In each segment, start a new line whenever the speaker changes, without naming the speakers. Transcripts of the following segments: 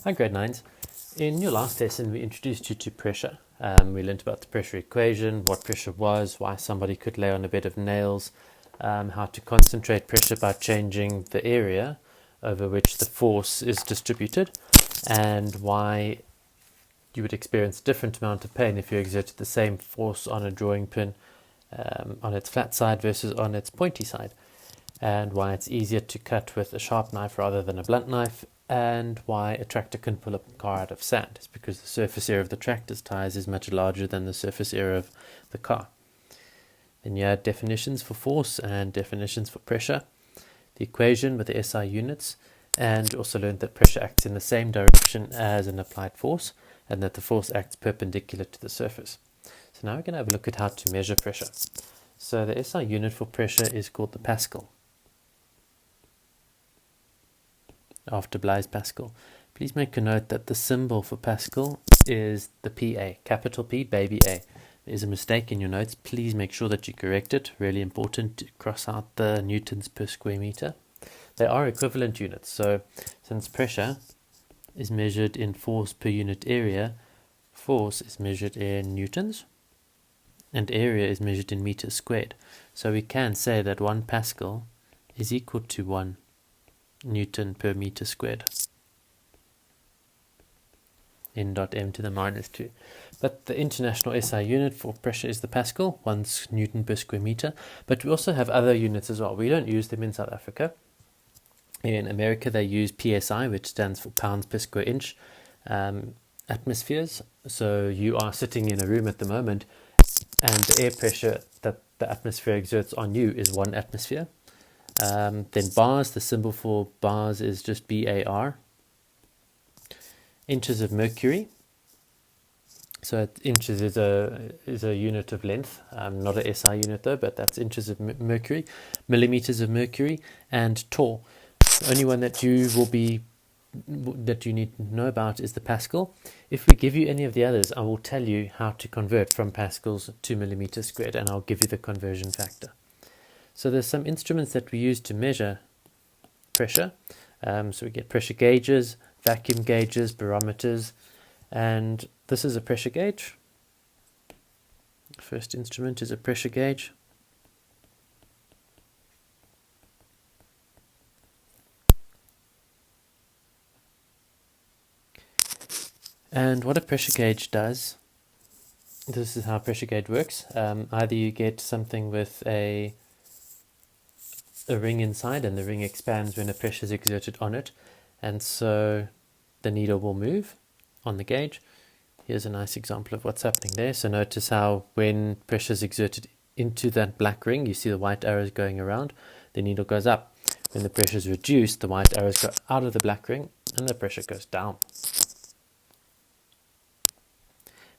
Hi grade 9s. In your last lesson we introduced you to pressure. We learned about the pressure equation, what pressure was, why somebody could lay on a bed of nails, how to concentrate pressure by changing the area over which the force is distributed, and why you would experience a different amount of pain if you exerted the same force on a drawing pin on its flat side versus on its pointy side, and why it's easier to cut with a sharp knife rather than a blunt knife, and why a tractor can pull a car out of sand. It's because the surface area of the tractor's tires is much larger than the surface area of the car. Then you had definitions for force and definitions for pressure, the equation with the SI units, and also learned that pressure acts in the same direction as an applied force, and that the force acts perpendicular to the surface. So now we're going to have a look at how to measure pressure. So the SI unit for pressure is called the Pascal, after Blaise Pascal. Please make a note that the symbol for Pascal is the PA, capital P, baby A. There's a mistake in your notes. Please make sure that you correct it. Really important to cross out the newtons per square meter. They are equivalent units. So since pressure is measured in force per unit area, force is measured in newtons and area is measured in meters squared. So we can say that 1 Pascal is equal to 1 Newton per meter squared, n dot m to the minus 2. But the international SI unit for pressure is the Pascal, 1 Newton per square meter. But we also have other units as well. We don't use them in South Africa. In America they use PSI, which stands for pounds per square inch, atmospheres. So you are sitting in a room at the moment and the air pressure that the atmosphere exerts on you is 1 atmosphere. Then bars, the symbol for bars is just BAR. Inches of mercury. So inches is a unit of length, not a SI unit though, but that's inches of mercury. Millimeters of mercury, and torr. The only one that you need to know about is the Pascal. If we give you any of the others, I will tell you how to convert from pascals to millimeters squared, and I'll give you the conversion factor. So there's some instruments that we use to measure pressure. So we get pressure gauges, vacuum gauges, barometers, and this is a pressure gauge. The first instrument is a pressure gauge. And what a pressure gauge does, this is how a pressure gauge works. Either you get something with a ring inside, and the ring expands when a pressure is exerted on it, and so the needle will move on the gauge. Here's a nice example of what's happening there. So notice how when pressure is exerted into that black ring, you see the white arrows going around, the needle goes up. When the pressure is reduced, the white arrows go out of the black ring and the pressure goes down.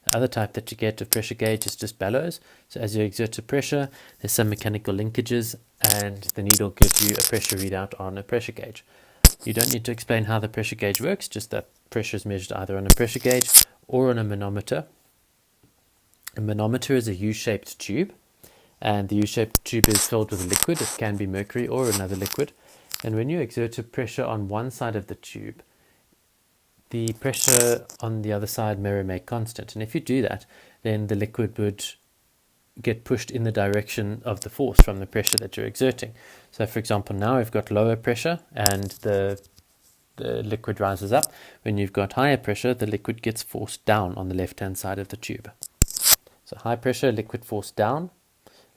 The other type that you get of pressure gauge is just bellows. So as you exert a pressure, there's some mechanical linkages and the needle gives you a pressure readout on a pressure gauge. You don't need to explain how the pressure gauge works, just that pressure is measured either on a pressure gauge or on a manometer. A manometer is a U-shaped tube, and the U-shaped tube is filled with a liquid. It can be mercury or another liquid. And when you exert a pressure on one side of the tube, the pressure on the other side may remain constant. And if you do that, then the liquid would get pushed in the direction of the force from the pressure that you're exerting. So for example, now we've got lower pressure and the liquid rises up. When you've got higher pressure, the liquid gets forced down on the left-hand side of the tube. So high pressure, liquid forced down.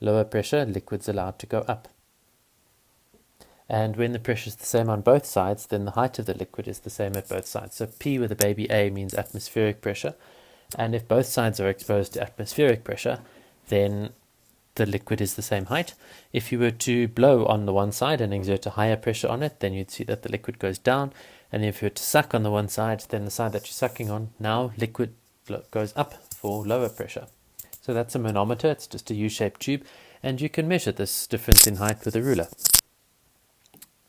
Lower pressure, liquid's allowed to go up. And when the pressure is the same on both sides, then the height of the liquid is the same at both sides. So P with a baby A means atmospheric pressure. And if both sides are exposed to atmospheric pressure, then the liquid is the same height. If you were to blow on the one side and exert a higher pressure on it, then you'd see that the liquid goes down. And if you were to suck on the one side, then the side that you're sucking on, now liquid goes up for lower pressure. So that's a manometer. It's just a U-shaped tube. And you can measure this difference in height with a ruler.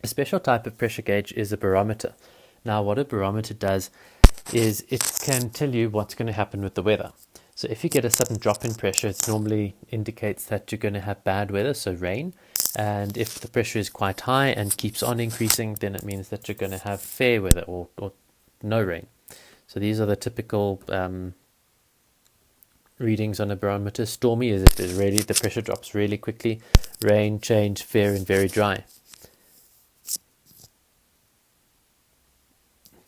A special type of pressure gauge is a barometer. Now what a barometer does is it can tell you what's going to happen with the weather. So if you get a sudden drop in pressure, it normally indicates that you're going to have bad weather, so rain. And if the pressure is quite high and keeps on increasing, then it means that you're going to have fair weather or no rain. So these are the typical readings on a barometer. Stormy is if the pressure drops really quickly. Rain, change, fair, and very dry.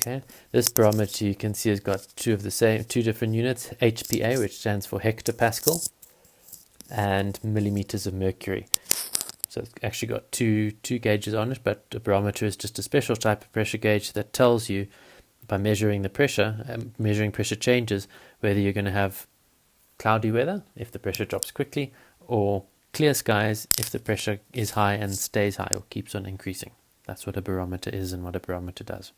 Okay, this barometer you can see has got two different units, HPA, which stands for hectopascal, and millimeters of mercury. So it's actually got two gauges on it, but a barometer is just a special type of pressure gauge that tells you by measuring the pressure, measuring pressure changes, whether you're going to have cloudy weather if the pressure drops quickly, or clear skies if the pressure is high and stays high or keeps on increasing. That's what a barometer is and what a barometer does.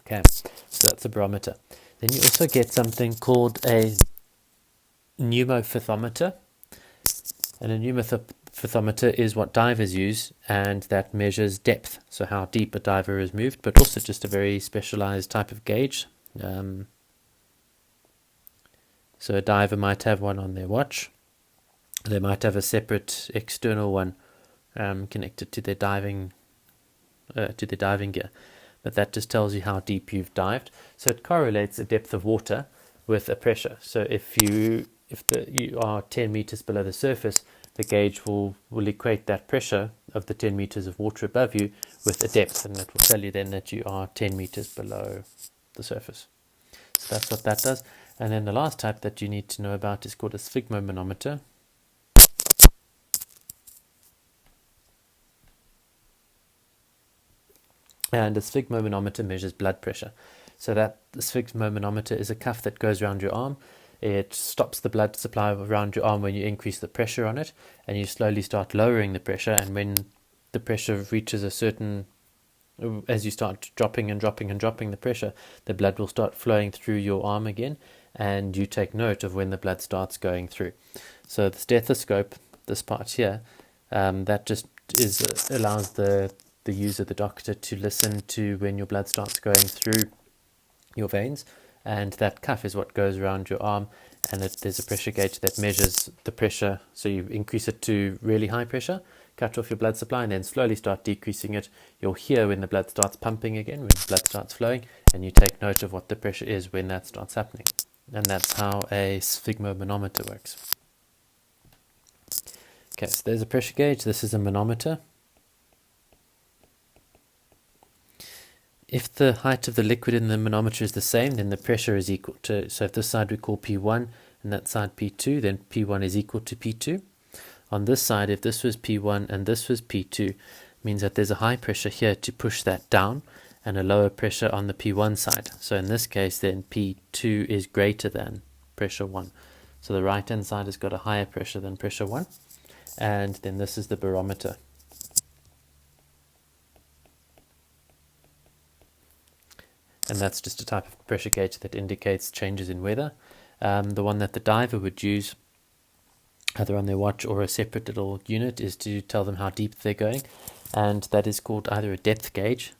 Okay, so that's a barometer. Then you also get something called a Pneumoferthometer. And a Pneumoferthometer is what divers use, and that measures depth, so how deep a diver is moved, but also just a very specialized type of gauge. So a diver might have one on their watch. They might have a separate external one connected to their diving gear. But that just tells you how deep you've dived. So it correlates a depth of water with a pressure. So if you are 10 meters below the surface, the gauge will equate that pressure of the 10 meters of water above you with a depth, and it will tell you then that you are 10 meters below the surface. So that's what that does. And then the last type that you need to know about is called a Sphygmomanometer. And a Sphygmomanometer measures blood pressure. So that the Sphygmomanometer is a cuff that goes around your arm. It stops the blood supply around your arm when you increase the pressure on it, and you slowly start lowering the pressure. And when the pressure reaches a certain, as you start dropping the pressure, the blood will start flowing through your arm again, and you take note of when the blood starts going through. So the stethoscope, this part here, that just allows the user, the doctor, to listen to when your blood starts going through your veins, and that cuff is what goes around your arm, and there's a pressure gauge that measures the pressure. So you increase it to really high pressure, cut off your blood supply, and then slowly start decreasing it. You'll hear when the blood starts pumping again, when the blood starts flowing, and you take note of what the pressure is when that starts happening. And that's how a sphygmomanometer works. Okay, so there's a pressure gauge. This is a manometer. If the height of the liquid in the manometer is the same, then the pressure is equal to, so if this side we call P1 and that side P2, then P1 is equal to P2. On this side, if this was P1 and this was P2, means that there's a high pressure here to push that down and a lower pressure on the P1 side. So in this case, then P2 is greater than pressure 1. So the right hand side has got a higher pressure than pressure 1. And then this is the barometer. And that's just a type of pressure gauge that indicates changes in weather. The one that the diver would use, either on their watch or a separate little unit, is to tell them how deep they're going. And that is called either a depth gauge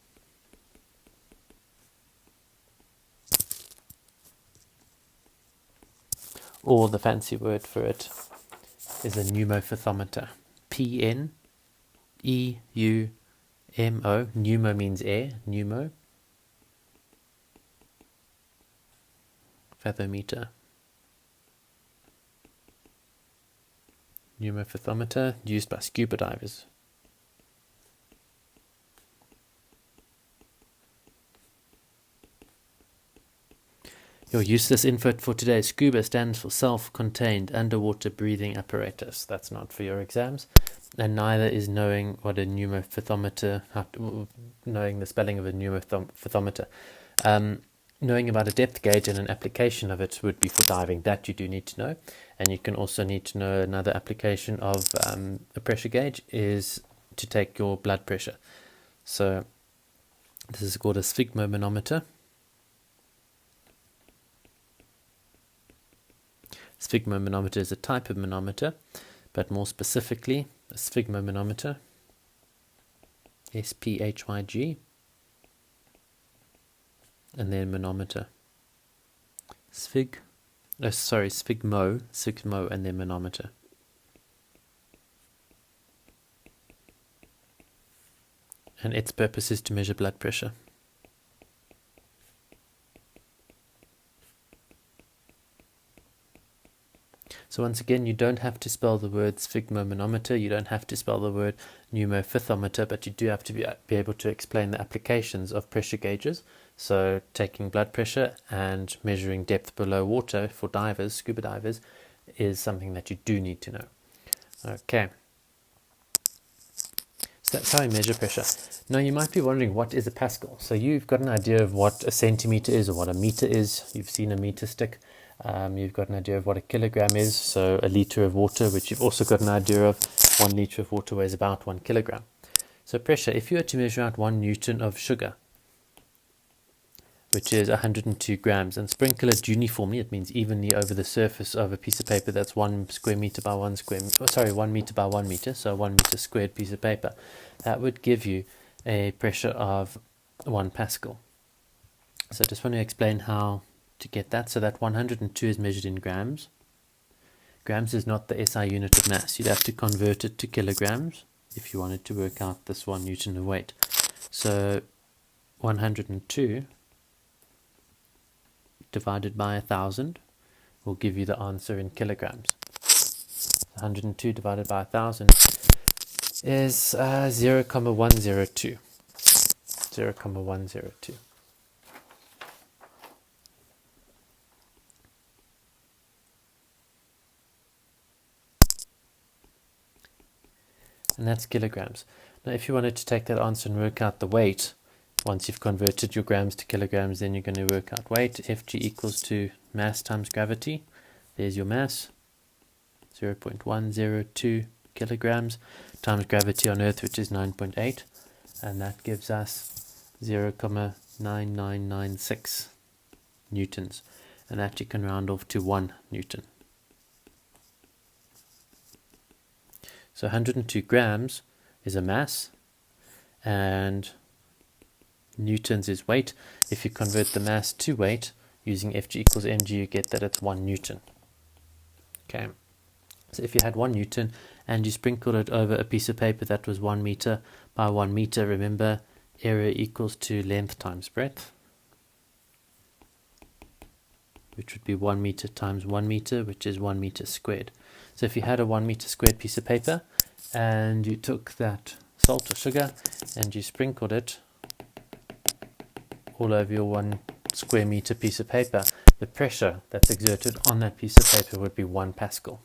or the fancy word for it is a pneumoferthometer. Pneumo, pneumo means air, pneumo. Fathometer. Pneumoferthometer used by scuba divers. Your useless info for today. SCUBA stands for self-contained underwater breathing apparatus. That's not for your exams, and neither is knowing what a pneumoferthometer, knowing the spelling of a pneumoferthometer. Knowing about a depth gauge and an application of it would be for diving. That you do need to know. And you can also need to know another application of a pressure gauge is to take your blood pressure. So this is called a sphygmomanometer. Sphygmomanometer is a type of manometer, but more specifically, a sphygmomanometer, S-P-H-Y-G, and then manometer. Sphygmo, and then manometer. and its purpose is to measure blood pressure. So once again, you don't have to spell the word Sphygmomanometer, you don't have to spell the word Pneumoferthometer, but you do have to be able to explain the applications of pressure gauges. So taking blood pressure and measuring depth below water for divers, scuba divers, is something that you do need to know. Okay. So that's how we measure pressure. Now you might be wondering, what is a Pascal? So you've got an idea of what a centimeter is or what a meter is. You've seen a meter stick. You've got an idea of what a kilogram is, so a liter of water, which you've also got an idea of. 1 liter of water weighs about 1 kilogram. So pressure, if you were to measure out 1 Newton of sugar, which is 102 grams, and sprinkle it uniformly, it means evenly over the surface of a piece of paper that's 1 square meter by 1 square, 1 meter by 1 meter, so 1 meter squared piece of paper, that would give you a pressure of 1 Pascal. So I just want to explain how to get that. So that 102 is measured in grams. Grams is not the SI unit of mass. You'd have to convert it to kilograms if you wanted to work out this 1 Newton of weight. So 102 divided by 1,000 will give you the answer in kilograms. 102 divided by 1,000 is 0,102. 0,102. And that's kilograms. Now if you wanted to take that answer and work out the weight, once you've converted your grams to kilograms, then you're going to work out weight. Fg equals to mass times gravity. There's your mass, 0.102 kilograms, times gravity on Earth, which is 9.8. And that gives us 0,9996 newtons. And that you can round off to 1 Newton. So 102 grams is a mass, and newtons is weight. If you convert the mass to weight using Fg equals mg, you get that it's 1 Newton. Okay, so if you had 1 Newton and you sprinkled it over a piece of paper that was 1 meter by 1 meter, remember area equals to length times breadth, which would be 1 meter times 1 meter, which is 1 meter squared. So if you had a 1 meter squared piece of paper and you took that salt or sugar and you sprinkled it all over your 1 square meter piece of paper, the pressure that's exerted on that piece of paper would be 1 Pascal.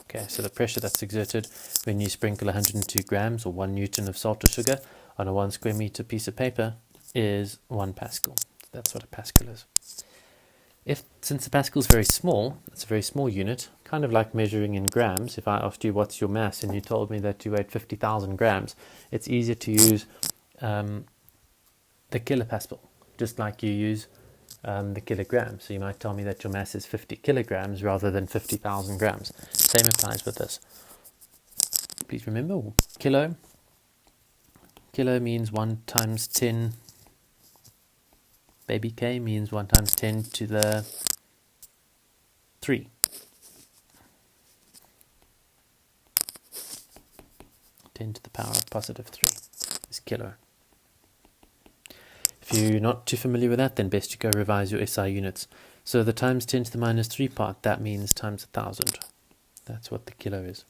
Okay, so the pressure that's exerted when you sprinkle 102 grams or 1 Newton of salt or sugar on a 1 square meter piece of paper is 1 Pascal. That's what a Pascal is. Since the Pascal is very small, it's a very small unit, kind of like measuring in grams. If I asked you what's your mass and you told me that you weighed 50,000 grams, it's easier to use the kilopascal, just like you use the kilogram. So you might tell me that your mass is 50 kilograms rather than 50,000 grams. Same applies with this. Please remember, kilo means 1 times 10. Baby k means 1 times 10 to the 3. 10 to the power of positive 3 is kilo. If you're not too familiar with that, then best you go revise your SI units. So the times 10 to the minus 3 part, that means times 1,000. That's what the kilo is.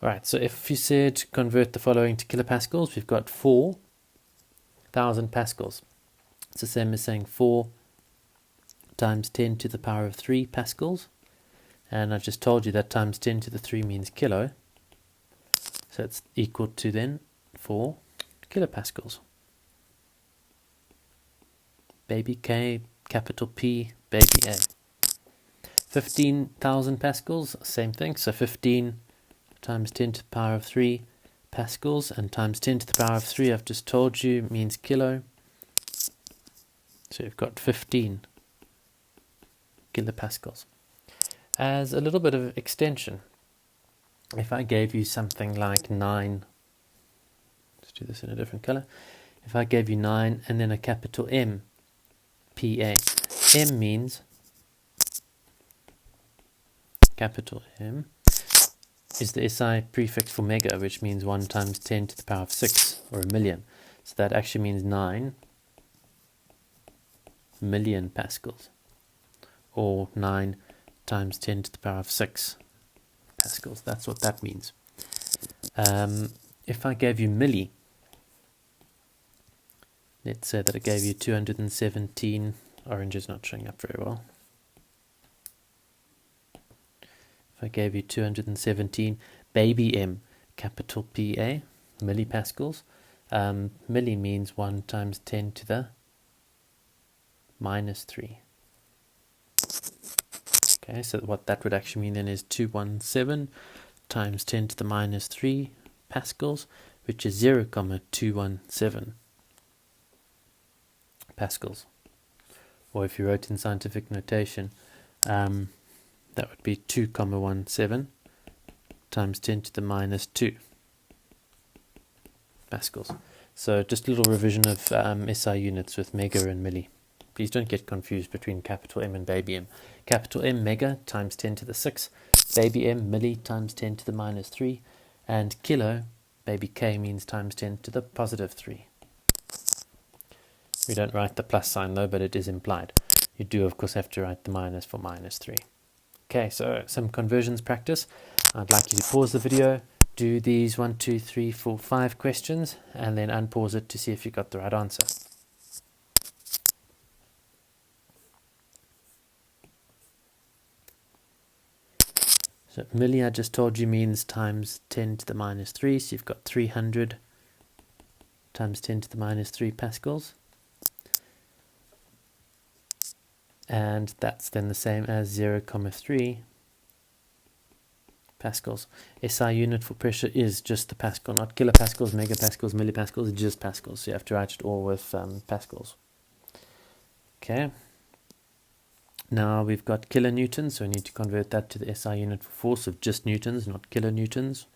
Alright, so if you said convert the following to kilopascals, we've got 4,000 pascals. It's the same as saying 4 times 10 to the power of 3 pascals. And I just told you that times 10 to the 3 means kilo. So it's equal to then 4 kilopascals. Baby K, capital P, baby A. 15,000 pascals, same thing. So 15 times 10 to the power of 3 pascals, and times 10 to the power of 3, I've just told you, means kilo. So you've got 15 kilopascals. As a little bit of extension, if I gave you something like 9, let's do this in a different color. If I gave you 9 and then a capital M, PA. M means capital M. is the SI prefix for mega, which means 1 times 10 to the power of 6, or a million. So that actually means 9 million pascals, or 9 times 10 to the power of 6 pascals. That's what that means. If I gave you milli, let's say that I gave you 217, orange is not showing up very well. If I gave you 217 baby m, capital PA, millipascals, milli means 1 times 10 to the minus 3. Okay, so what that would actually mean then is 217 times 10 to the minus 3 pascals, which is 0,217 pascals. Or if you wrote in scientific notation, that would be 2,17 times 10 to the minus 2 pascals. So just a little revision of SI units with mega and milli. Please don't get confused between capital M and baby m. Capital M, mega, times 10 to the 6. Baby m, milli, times 10 to the minus 3. And kilo, baby k, means times 10 to the positive 3. We don't write the plus sign though, but it is implied. You do, of course, have to write the minus for minus 3. Okay, so some conversions practice. I'd like you to pause the video, do these 1, 2, 3, 4, 5 questions, and then unpause it to see if you got the right answer. So milli, I just told you, means times 10 to the minus 3, so you've got 300 times 10 to the minus 3 pascals. And that's then the same as 0,3 pascals. SI unit for pressure is just the pascal, not kilopascals, megapascals, millipascals, just pascals. So you have to write it all with pascals. Okay. Now we've got kilonewtons, so we need to convert that to the SI unit for force of just newtons, not kilonewtons.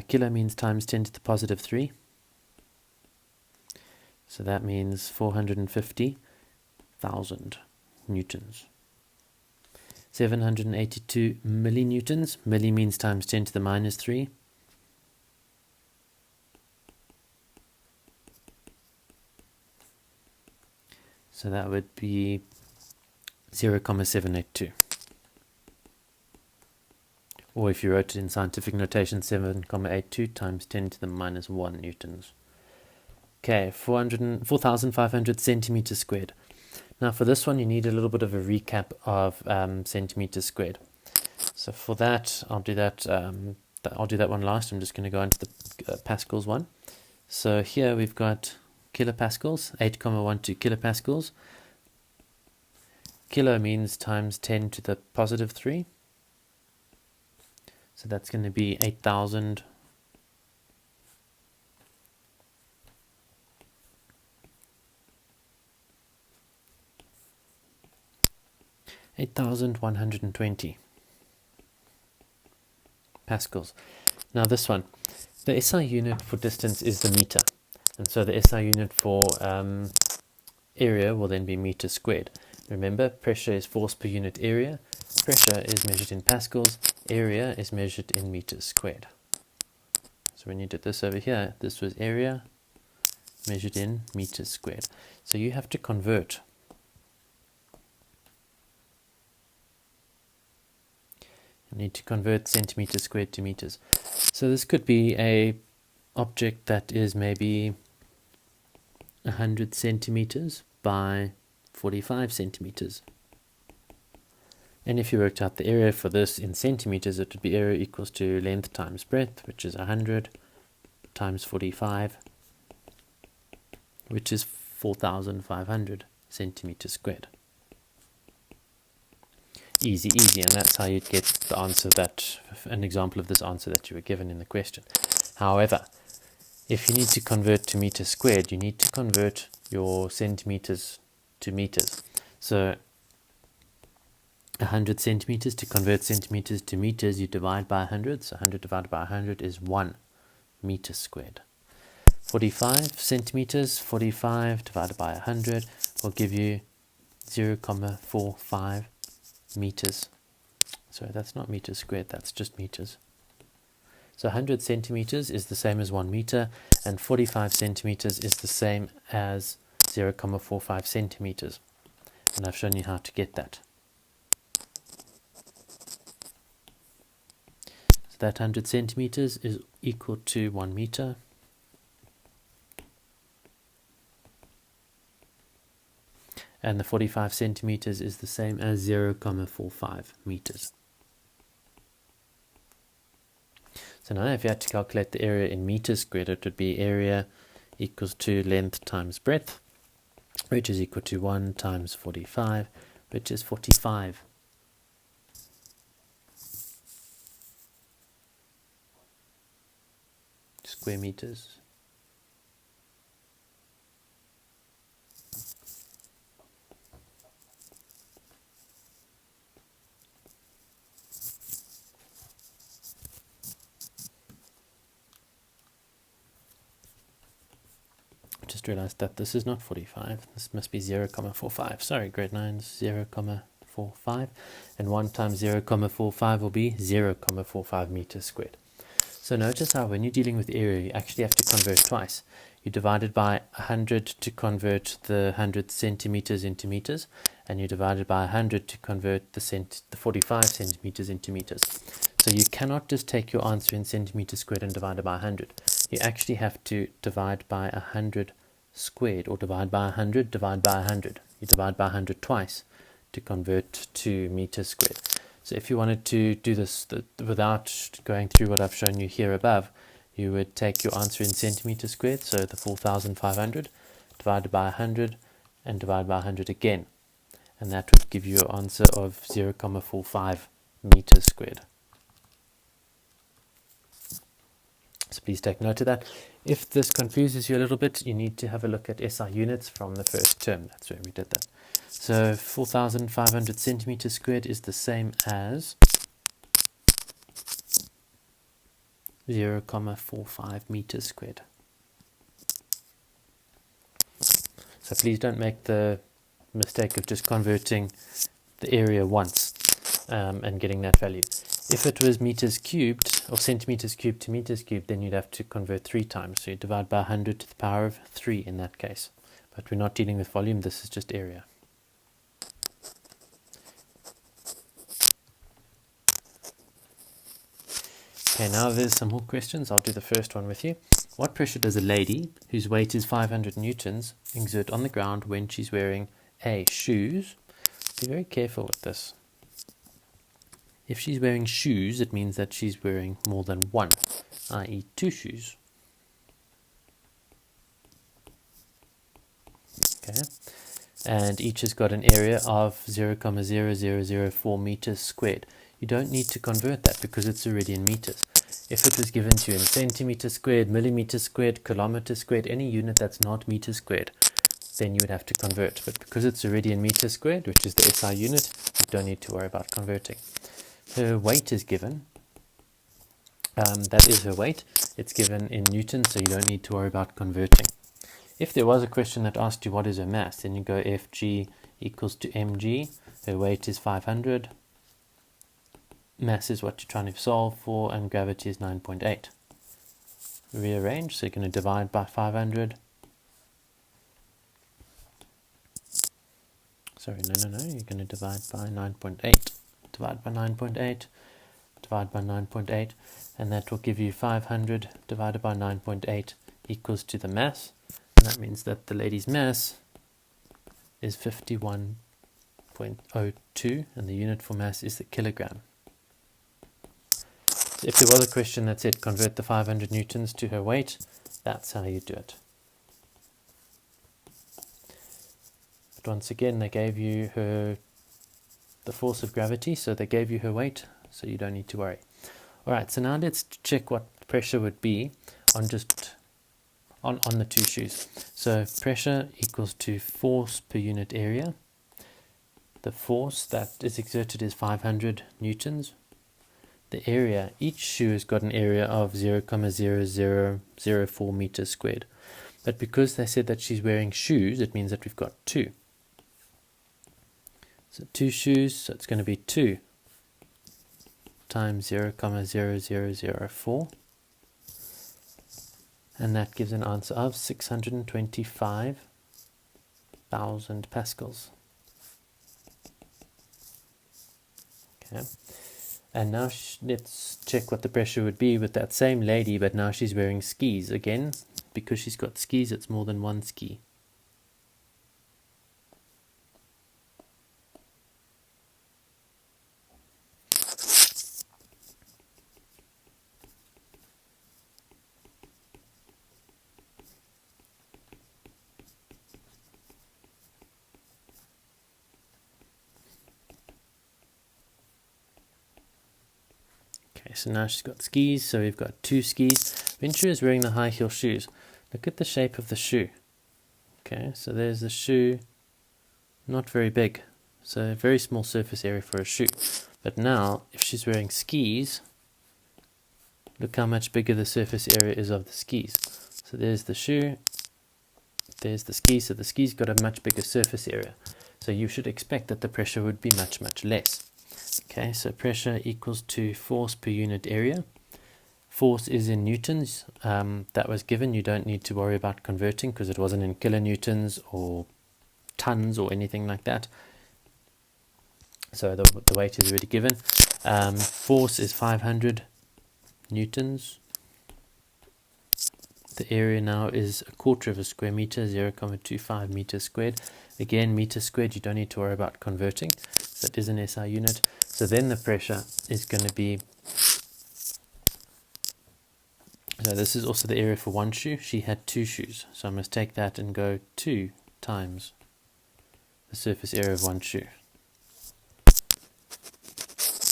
Kilo means times 10 to the positive 3. So that means 450,000 newtons. 782 millinewtons. Milli means times 10 to the minus 3. So that would be 0,782. Or if you wrote it in scientific notation, 7,82 times 10 to the minus 1 newtons. Okay, 4,500 centimeters squared. Now for this one, you need a little bit of a recap of centimeters squared. So for that, I'll do that one last. I'm just going to go into the pascals one. So here we've got kilopascals, 8,12 kilopascals. Kilo means times 10 to the positive 3. So that's going to be 8,000. 8,120 pascals. Now this one, the SI unit for distance is the meter, and so the SI unit for area will then be meters squared. Remember, pressure is force per unit area. Pressure is measured in pascals. Area is measured in meters squared. So when you did this over here, this was area measured in meters squared. So you have to convert centimeters squared to meters. So this could be a object that is maybe 100 centimeters by 45 centimeters. And if you worked out the area for this in centimeters, it would be area equals to length times breadth, which is 100 times 45, which is 4,500 centimeters squared. Easy, easy, and that's how you'd get the answer an example of this answer that you were given in the question. However, if you need to convert to meters squared, you need to convert your centimeters to meters. So 100 centimeters, to convert centimeters to meters, you divide by 100. So 100 divided by 100 is 1 meter squared. 45 centimeters, 45 divided by 100 will give you 0,45 meters. Sorry, that's not meters squared, that's just meters. So 100 centimeters is the same as 1 meter, and 45 centimeters is the same as 0,45 centimeters. And I've shown you how to get that. So that 100 centimeters is equal to 1 meter. And the 45 centimeters is the same as 0,45 meters. So now if you had to calculate the area in meters squared, it would be area equals to length times breadth, which is equal to 1 times 45, which is 45. Square meters. Just realized that this is not 45, this must be 0,45. Sorry, grade 9, 0,45, and 1 times 0,45 will be 0,45 meters squared. So notice how when you're dealing with area, you actually have to convert twice. You divide it by 100 to convert the 100 centimeters into meters, and you divide it by 100 to convert the 45 centimeters into meters. So you cannot just take your answer in centimeters squared and divide it by 100. You actually have to divide by 100 squared, or divide by 100, divide by 100. You divide by 100 twice to convert to meters squared. So if you wanted to do this without going through what I've shown you here above, you would take your answer in centimeters squared, so the 4,500, divided by 100, and divide by 100 again. And that would give you an answer of 0,45 meters squared. So please take note of that. If this confuses you a little bit, you need to have a look at SI units from the first term. That's where we did that. So 4,500 centimeters squared is the same as 0,45 meters squared. So please don't make the mistake of just converting the area once and getting that value. If it was meters cubed or centimeters cubed to meters cubed, then you'd have to convert 3 times. So you divide by 100 to the power of 3 in that case. But we're not dealing with volume, this is just area. Okay, now there's some more questions. I'll do the first one with you. What pressure does a lady, whose weight is 500 newtons, exert on the ground when she's wearing A. Shoes? Be very careful with this. If she's wearing shoes, it means that she's wearing more than one, i.e. 2 shoes. Okay, and each has got an area of 0,0004 meters squared. You don't need to convert that because it's already in meters. If it was given to you in centimeters squared, millimeters squared, kilometers squared, any unit that's not meters squared, then you would have to convert. But because it's already in meters squared, which is the SI unit, you don't need to worry about converting. Her weight is given. That is her weight. It's given in newtons, so you don't need to worry about converting. If there was a question that asked you what is her mass, then you go Fg equals to mg. Her weight is 500. Mass is what you're trying to solve for, and gravity is 9.8. Rearrange, so you're going to divide by 500. Sorry, no, you're going to divide by 9.8. Divide by 9.8, divide by 9.8, and that will give you 500 divided by 9.8 equals to the mass, and that means that the lady's mass is 51.02, and the unit for mass is the kilogram. So if there was a question that said convert the 500 newtons to her weight, that's how you do it. But once again, they gave you the force of gravity, so they gave you her weight, so you don't need to worry. Alright, so now let's check what pressure would be on the 2 shoes. So pressure equals to force per unit area. The force that is exerted is 500 newtons. The area, each shoe has got an area of 0,0004 meters squared. But because they said that she's wearing shoes, it means that we've got 2. So 2 shoes, so it's going to be 2 times 0,0004. And that gives an answer of 625,000 pascals. Okay. And now let's check what the pressure would be with that same lady, but now she's wearing skis. Again, because she's got skis, it's more than 1 ski. Okay, so now she's got skis, so we've got 2 skis. When she was wearing the high heel shoes, look at the shape of the shoe. Okay, so there's the shoe, not very big, so a very small surface area for a shoe. But now, if she's wearing skis, look how much bigger the surface area is of the skis. So there's the shoe, there's the skis, so the skis got a much bigger surface area. So you should expect that the pressure would be much, much less. Okay, so pressure equals to force per unit area. Force is in newtons. That was given. You don't need to worry about converting because it wasn't in kilonewtons or tons or anything like that. So the weight is already given. Force is 500 newtons. The area now is a quarter of a square meter, 0.25 meters squared. Again, meters squared, you don't need to worry about converting. So it is an SI unit. So then the pressure is going to be, so this is also the area for 1 shoe. She had 2 shoes. So I must take that and go 2 times the surface area of 1 shoe.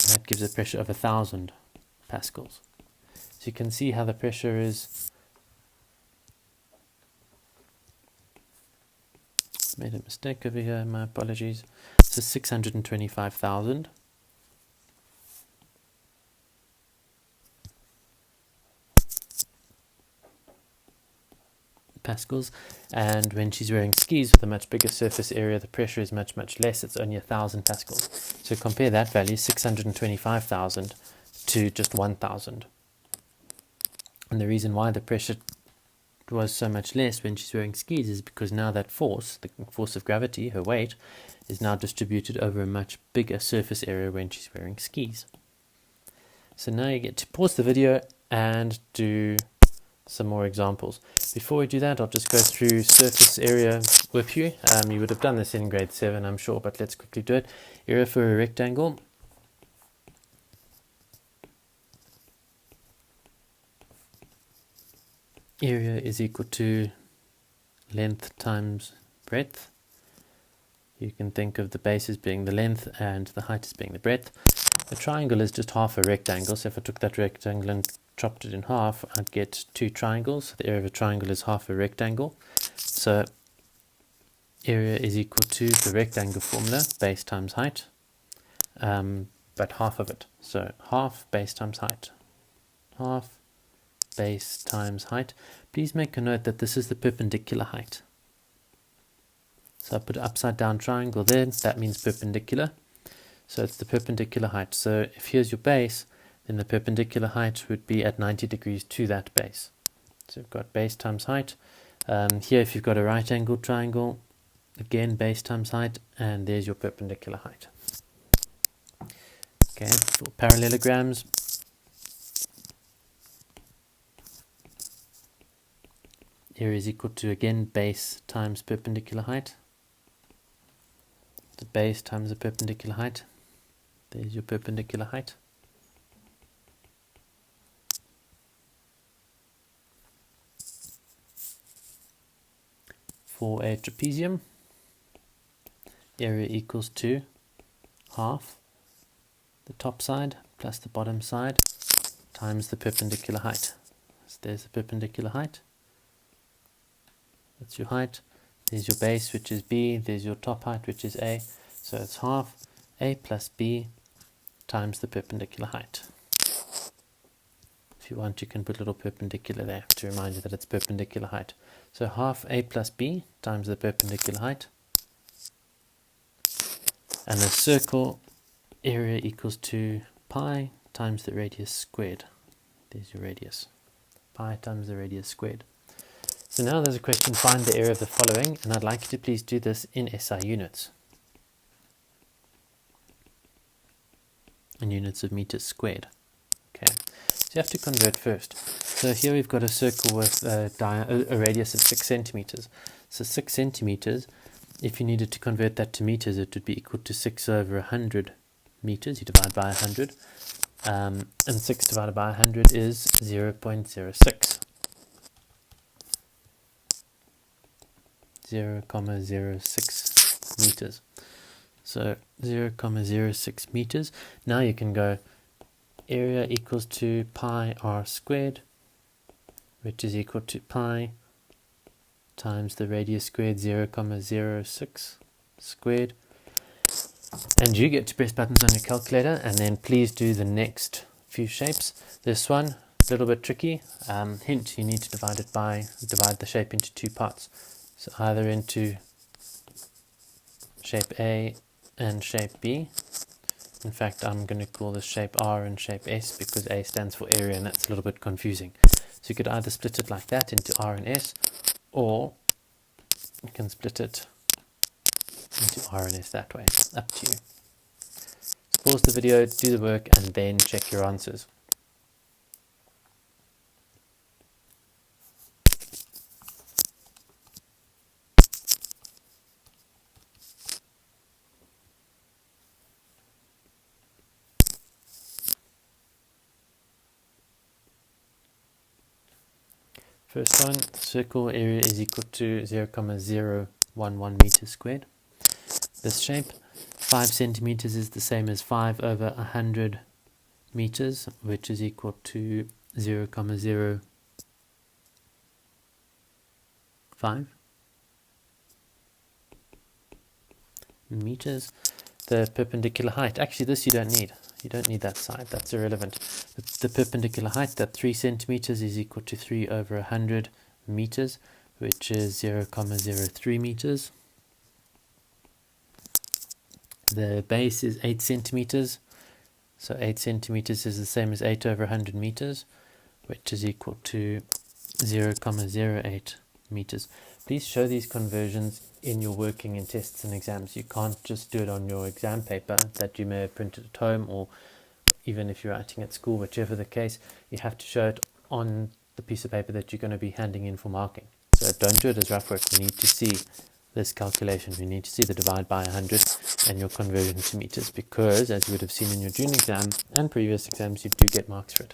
And that gives a pressure of 1,000 pascals. So you can see how the pressure is. Made a mistake over here, my apologies. So 625,000. Pascals, and when she's wearing skis with a much bigger surface area, the pressure is much, much less. It's only 1,000 pascals. So compare that value, 625,000, to just 1,000. And the reason why the pressure was so much less when she's wearing skis is because now that force, the force of gravity, her weight, is now distributed over a much bigger surface area when she's wearing skis. So now you get to pause the video and do some more examples. Before we do that, I'll just go through surface area with you. You would have done this in grade 7, I'm sure, but let's quickly do it. Area for a rectangle. Area is equal to length times breadth. You can think of the base as being the length and the height as being the breadth. A triangle is just half a rectangle, so if I took that rectangle and chopped it in half, I'd get 2 triangles. The area of a triangle is half a rectangle. So area is equal to the rectangle formula, base times height, but half of it. So half base times height. Half base times height. Please make a note that this is the perpendicular height. So I put an upside down triangle there, that means perpendicular. So it's the perpendicular height. So if here's your base, then the perpendicular height would be at 90 degrees to that base. So we've got base times height. Here if you've got a right angled triangle, again base times height, and there's your perpendicular height. Okay, for parallelograms, area is equal to, again, base times perpendicular height. The base times the perpendicular height. There's your perpendicular height. For a trapezium, area equals to half the top side plus the bottom side times the perpendicular height. So there's the perpendicular height. That's your height. There's your base, which is B. There's your top height, which is A. So it's half A plus B times the perpendicular height. If If you want, you can put a little perpendicular there to remind you that it's perpendicular height. So half a plus b times the perpendicular height. And the circle area equals to pi times the radius squared. There's your radius. Pi times the radius squared. So now there's a question, find the area of the following, and I'd like you to please do this in SI units. In units of meters squared. Okay, so you have to convert first. So here we've got a circle with a radius of 6 centimeters. So 6 centimeters, if you needed to convert that to meters, it would be equal to 6 over 100 meters. You divide by 100. And 6 divided by 100 is 0.06. 0.06 meters. So 0.06 meters. Now you can go area equals to pi r squared, which is equal to pi times the radius squared, 0.06 squared. And you get to press buttons on your calculator, and then please do the next few shapes. This one, a little bit tricky. Hint, you need to divide the shape into two parts. So either into shape A and shape B. In fact, I'm going to call this shape R and shape S because A stands for area, and that's a little bit confusing. So you could either split it like that into R and S, or you can split it into R and S that way. Up to you. So pause the video, do the work, and then check your answers. First one, circle area is equal to 0.011 meters squared. This shape, 5 centimeters is the same as 5 over 100 meters, which is equal to 0.05 meters. The perpendicular height, actually this you don't need. You don't need that side, that's irrelevant. The perpendicular height, that 3 centimeters is equal to 3 over 100 meters, which is 0.03 meters. The base is 8 centimeters, so 8 centimeters is the same as 8 over 100 meters, which is equal to 0.08 meters. Please show these conversions in your working in tests and exams. You can't just do it on your exam paper that you may have printed at home, or even if you're writing at school, whichever the case, you have to show it on the piece of paper that you're going to be handing in for marking. So don't do it as rough work. We need to see this calculation. We need to see the divide by 100 and your conversion to meters, because as you would have seen in your June exam and previous exams, you do get marks for it.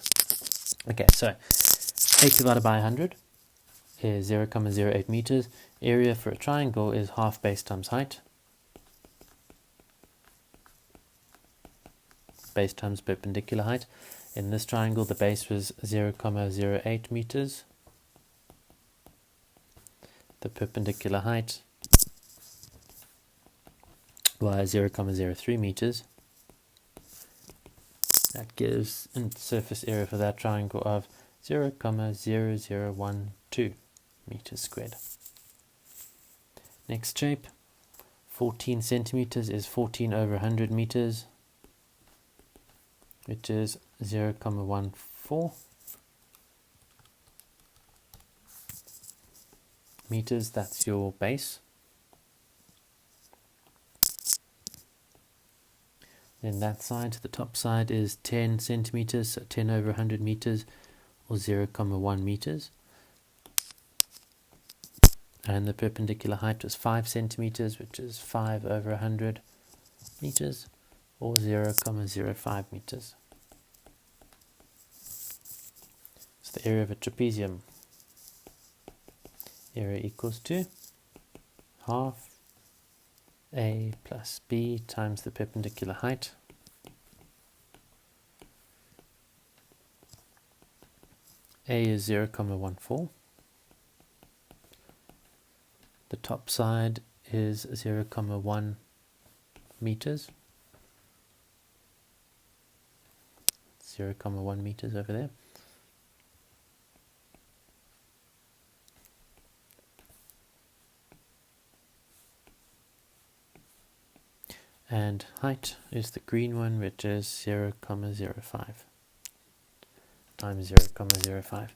Okay, so 8 divided by 100 is 0.08 meters. Area for a triangle is half base times height. Base times perpendicular height. In this triangle, the base was 0.08 meters. The perpendicular height was 0.03 meters. That gives a surface area for that triangle of 0.0012 meters squared. Next shape, 14 centimeters is 14 over 100 meters, which is 0.14 meters. That's your base. Then that side, the top side, is 10 centimeters, so 10 over 100 meters, or 0.1 meters. And the perpendicular height was 5 centimeters, which is 5 over 100 meters, or 0.05 meters. So the area of a trapezium, area equals to half A plus B times the perpendicular height. A is 0.14. The top side is 0.1 meters. 0.1 meters over there. and height is the green one, which is 0,05 times 0,05.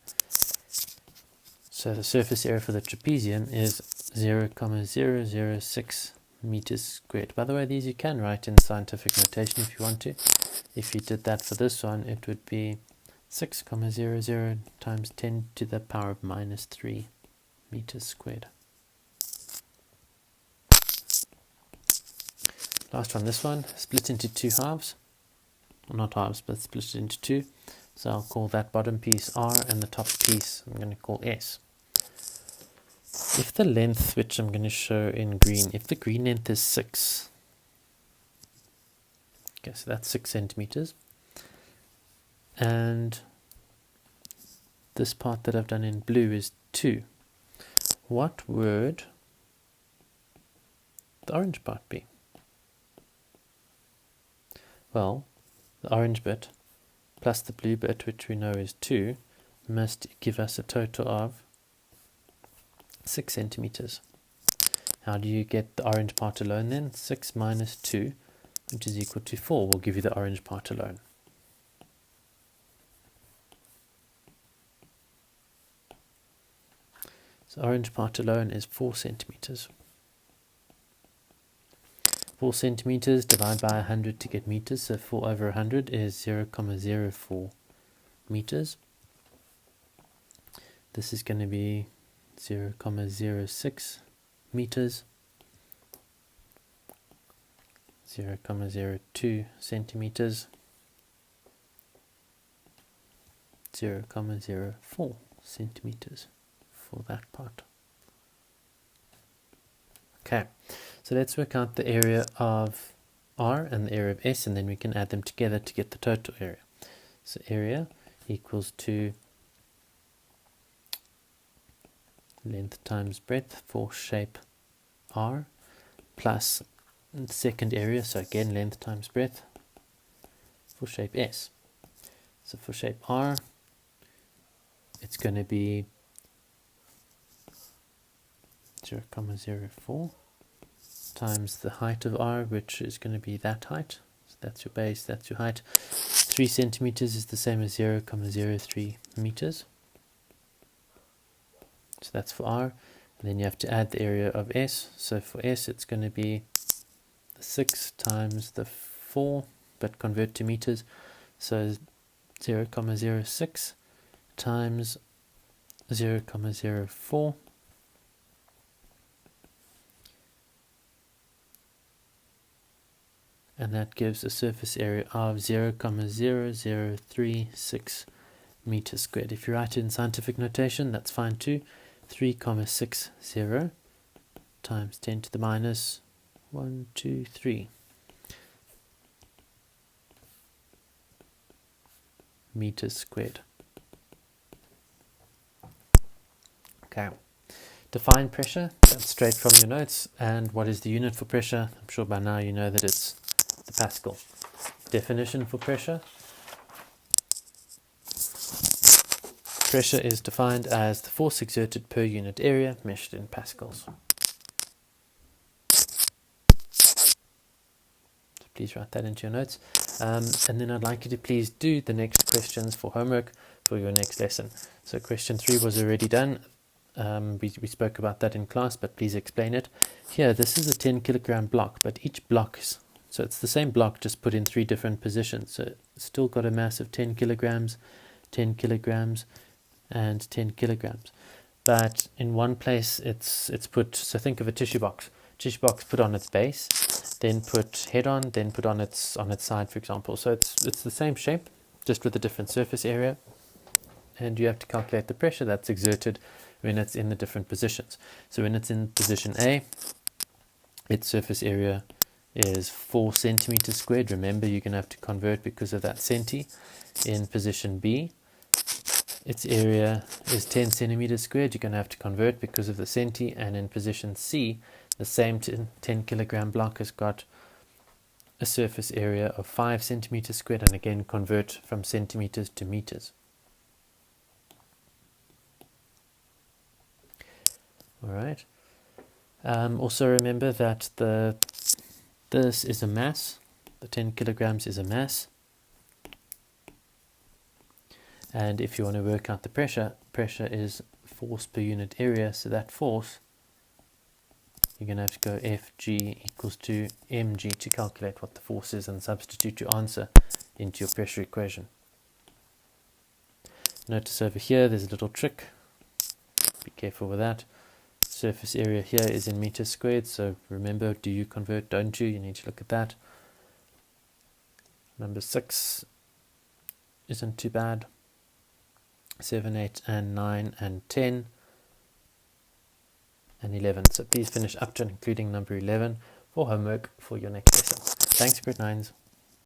So the surface area for the trapezium is 0,006 meters squared. By the way, these you can write in scientific notation if you want to. If you did that for this one, it would be 6,00 times 10 to the power of minus 3 meters squared. Last one, this one, split into two halves. Well, not halves, but split it into two. So I'll call that bottom piece R and the top piece I'm going to call S. If the length, which I'm going to show in green, if the green length is 6, okay, so that's 6 centimeters, and this part that I've done in blue is 2, what would the orange part be? Well, the orange bit plus the blue bit, which we know is 2, must give us a total of 6 centimeters. How do you get the orange part alone then? 6 minus 2, which is equal to 4, will give you the orange part alone. So orange part alone is 4 centimeters. 4 centimeters divided by 100 to get meters, so 4 over 100 is 0,04 meters. This is going to be 0,06 meters, 0,02 centimeters, 0,04 centimeters for that part. Okay, so let's work out the area of R and the area of S, and then we can add them together to get the total area. So area equals to length times breadth for shape R plus the second area, so again length times breadth for shape S. So for shape R, it's going to be 0,04 times the height of R, which is going to be that height. So that's your base, that's your height. 3 centimeters is the same as 0,03 meters. So that's for R. And then you have to add the area of S. So for S, it's going to be the 6 times the 4, but convert to meters. So 0,06 times 0,04. And that gives a surface area of 0,0036 meters squared. If you write it in scientific notation, that's fine too. 3,60 times 10 to the minus 123 meters squared. Okay. Define pressure, that's straight from your notes. And what is the unit for pressure? I'm sure by now you know that it's the Pascal. Definition for pressure. Pressure is defined as the force exerted per unit area measured in pascals. So please write that into your notes. And then I'd like you to please do the next questions for homework for your next lesson. So question 3 was already done. We spoke about that in class, but please explain it. Here, this is a 10 kilogram block, but each block is, so it's the same block just put in 3 different positions. So it's still got a mass of 10 kilograms, 10 kilograms, and 10 kilograms. But in one place it's put, so think of a tissue box put on its base, then put head on, then put on its side, for example. So it's the same shape, just with a different surface area. And you have to calculate the pressure that's exerted when it's in the different positions. So when it's in position A, its surface area is 4 centimeters squared. Remember, you're going to have to convert because of that centi. In position B, its area is 10 centimeters squared. You're going to have to convert because of the centi. And in position C, the same 10 kilogram block has got a surface area of 5 centimeters squared, and again convert from centimeters to meters. All right. Also remember that the This is a mass. The 10 kilograms is a mass. And if you want to work out the pressure, pressure is force per unit area. So that force, you're going to have to go Fg equals to mg to calculate what the force is and substitute your answer into your pressure equation. Notice over here there's a little trick. Be careful with that. Surface area here is in meters squared, so remember, do you convert, don't you? You need to look at that. Number 6 isn't too bad. 7, 8, and 9, and 10, and 11. So please finish up to and including number 11 for homework for your next lesson. Thanks, Gr9s.